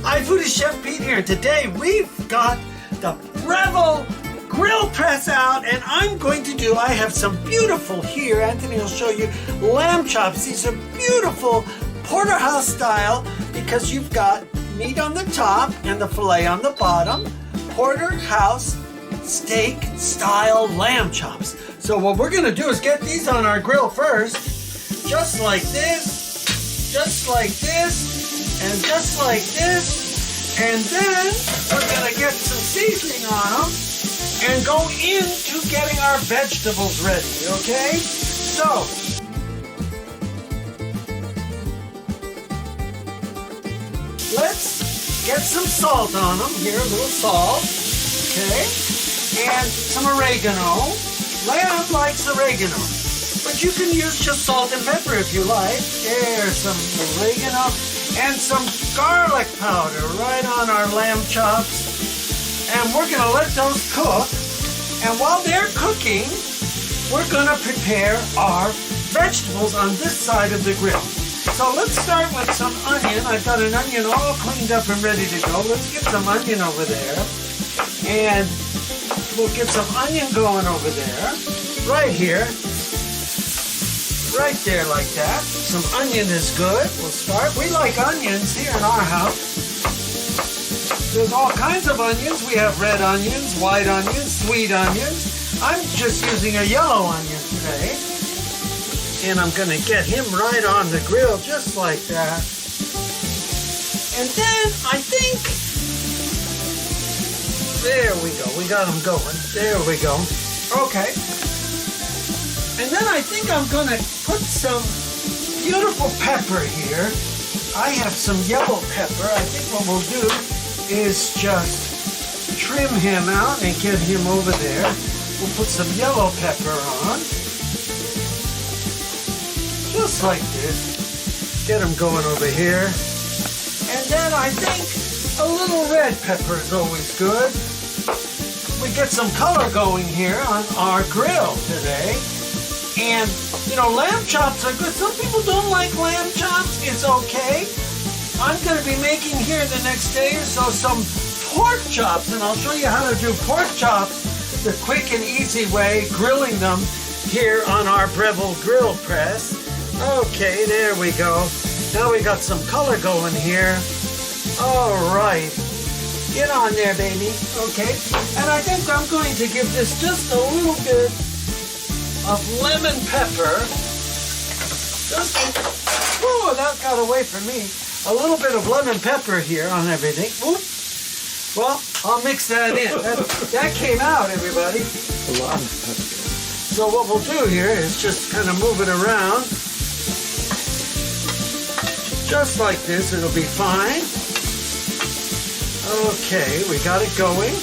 Hi, Foodie Chef Pete here. Today we've got the Breville grill press out, and I have some beautiful here. Anthony will show you lamb chops. These are beautiful porterhouse style because you've got meat on the top and the filet on the bottom. Porterhouse steak style lamb chops. So what we're gonna do is get these on our grill first, just like this, just like this, and just like this. And then we're gonna get some seasoning on them and go into getting our vegetables ready, okay? So, let's get some salt on them. Here, a little salt, okay? And some oregano. Lamb likes oregano, but you can use just salt and pepper if you like. There's some oregano and some garlic powder right on our lamb chops. And we're gonna let those cook. And while they're cooking, we're gonna prepare our vegetables on this side of the grill. So let's start with some onion. I've got an onion all cleaned up and ready to go. Let's get some onion over there. And we'll get some onion going over there. Right here. Right there like that. Some onion is good. We'll start. We like onions here in our house. There's all kinds of onions. We have red onions, white onions, sweet onions. I'm just using a yellow onion today. And I'm gonna get him right on the grill just like that. And then I think, there we go. We got him going. There we go. Okay. And then I think I'm gonna put some beautiful pepper here. I have some yellow pepper. I think what we'll do is just trim him out and get him over there. We'll put some yellow pepper on. Just like this. Get him going over here. And then I think a little red pepper is always good. We get some color going here on our grill today. And, you know, lamb chops are good. Some people don't like lamb chops. It's okay. I'm going to be making here the next day or so some pork chops, and I'll show you how to do pork chops the quick and easy way, grilling them here on our Breville grill press. Okay, there we go. Now we got some color going here. All right. Get on there, baby. Okay. And I think I'm going to give this just a little bit of lemon pepper. Oh, that got away from me. A little bit of lemon pepper here on everything. Oop. Well, I'll mix that in. That came out, everybody. A lot of pepper. So what we'll do here is just kind of move it around. Just like this, it'll be fine. Okay, we got it going.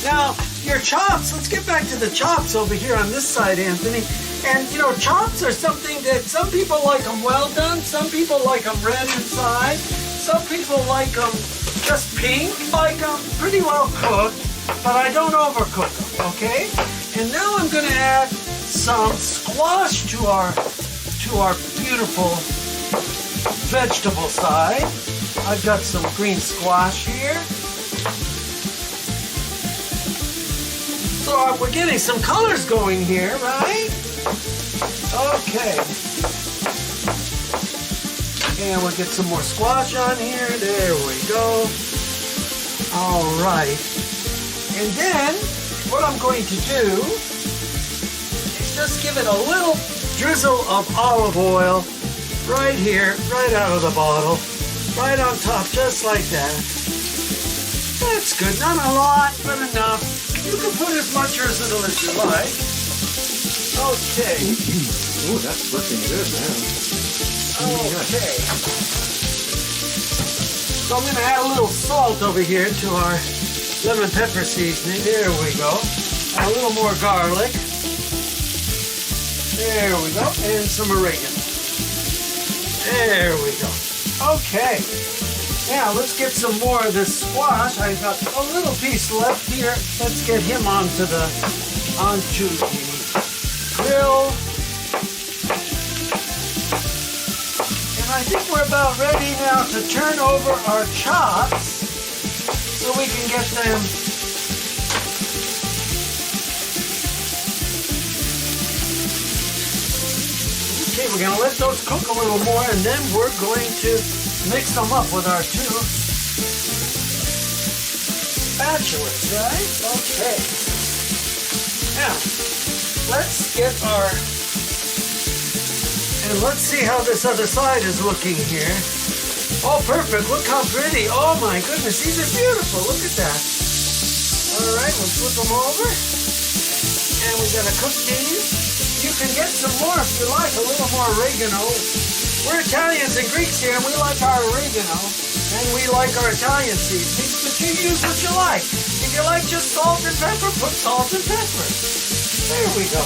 Now, your chops, let's get back to the chops over here on this side, Anthony. And, you know, chops are something that some people like them well done, some people like them red inside, some people like them just pink, like them pretty well cooked, but I don't overcook them, okay? And now I'm going to add some squash to our beautiful vegetable side. I've got some green squash here. So we're getting some colors going here, right? Okay. And we'll get some more squash on here. There we go. All right. And then what I'm going to do is just give it a little drizzle of olive oil right here, right out of the bottle, right on top, just like that. That's good. Not a lot, but enough. You can put as much or as little as you like. Okay. Oh, that's looking good now. Okay. So I'm going to add a little salt over here to our lemon pepper seasoning. There we go. And a little more garlic. There we go. And some oregano. There we go. Okay. Now let's get some more of this squash. I've got a little piece left here. Let's get him onto the grill. And I think we're about ready now to turn over our chops so we can get them okay, we're going to let those cook a little more, and then we're going to mix them up with our two spatulas, right? Okay. Now, let's get our, and let's see how this other side is looking here. Oh, perfect. Look how pretty. Oh, my goodness. These are beautiful. Look at that. All right, we'll flip them over. And we're going to cook these. You can get some more if you like, a little more oregano. We're Italians and Greeks here, and we like our oregano. And we like our Italian seasonings, but you use what you like. If you like just salt and pepper, put salt and pepper. There we go.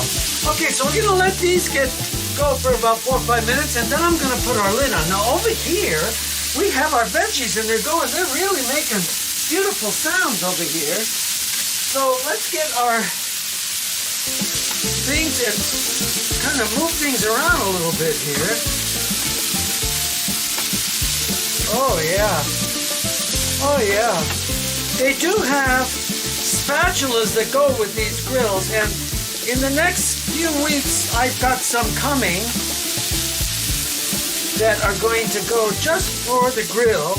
Okay, so we're going to let these go for about 4 or 5 minutes, and then I'm going to put our lid on. Now, over here, we have our veggies, and they're really making beautiful sounds over here. So let's get our things and kind of move things around a little bit here. Oh yeah. Oh yeah. They do have spatulas that go with these grills, and in the next few weeks I've got some coming that are going to go just for the grill,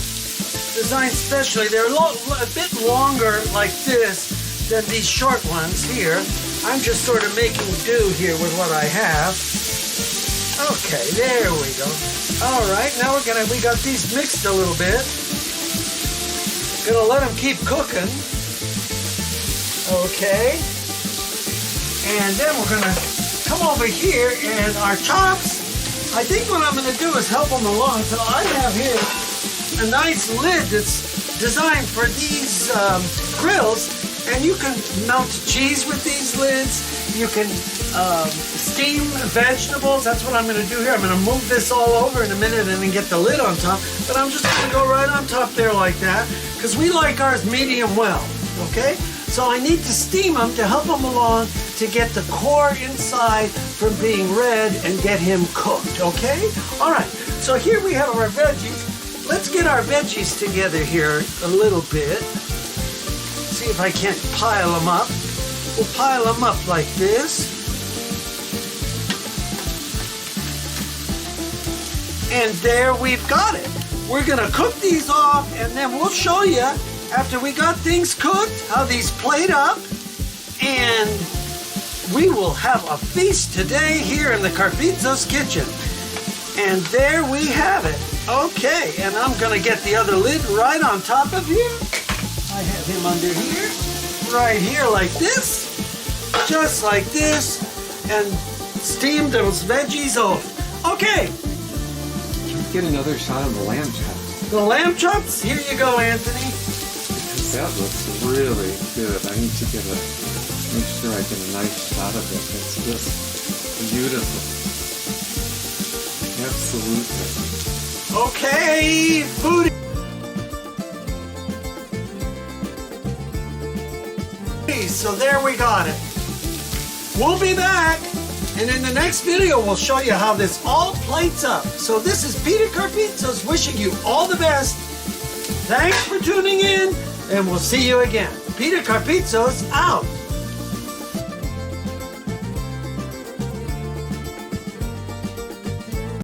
designed specially. They're a bit longer like this than these short ones here. I'm just sort of making do here with what I have. Okay, there we go. All right, now we got these mixed a little bit. Gonna let them keep cooking. Okay. And then we're gonna come over here, and our chops, I think what I'm gonna do is help them along. So I have here a nice lid that's designed for these grills. And you can melt cheese with these lids. You can steam vegetables. That's what I'm going to do here. I'm going to move this all over in a minute and then get the lid on top. But I'm just going to go right on top there like that, because we like ours medium well, okay? So I need to steam them to help them along to get the core inside from being red and get him cooked, okay? All right, so here we have our veggies. Let's get our veggies together here a little bit. See if I can't pile them up. We'll pile them up like this. And there we've got it. We're gonna cook these off, and then we'll show you after we got things cooked how these plate up, and we will have a feast today here in the Carpizzo's kitchen. And there we have it. Okay, and I'm gonna get the other lid right on top of here. I have him under here, right here like this, just like this, and steam those veggies off. Okay. Can we get another shot of the lamb chops? The lamb chops? Here you go, Anthony. Because that looks really good. I need to make sure I get a nice shot of it. It's just beautiful. Absolutely. Okay, food. So there we got it. We'll be back, and in the next video we'll show you how this all plates up. So this is Peter Carpizzo's wishing you all the best. Thanks for tuning in, and we'll see you again. Peter Carpizzo's out.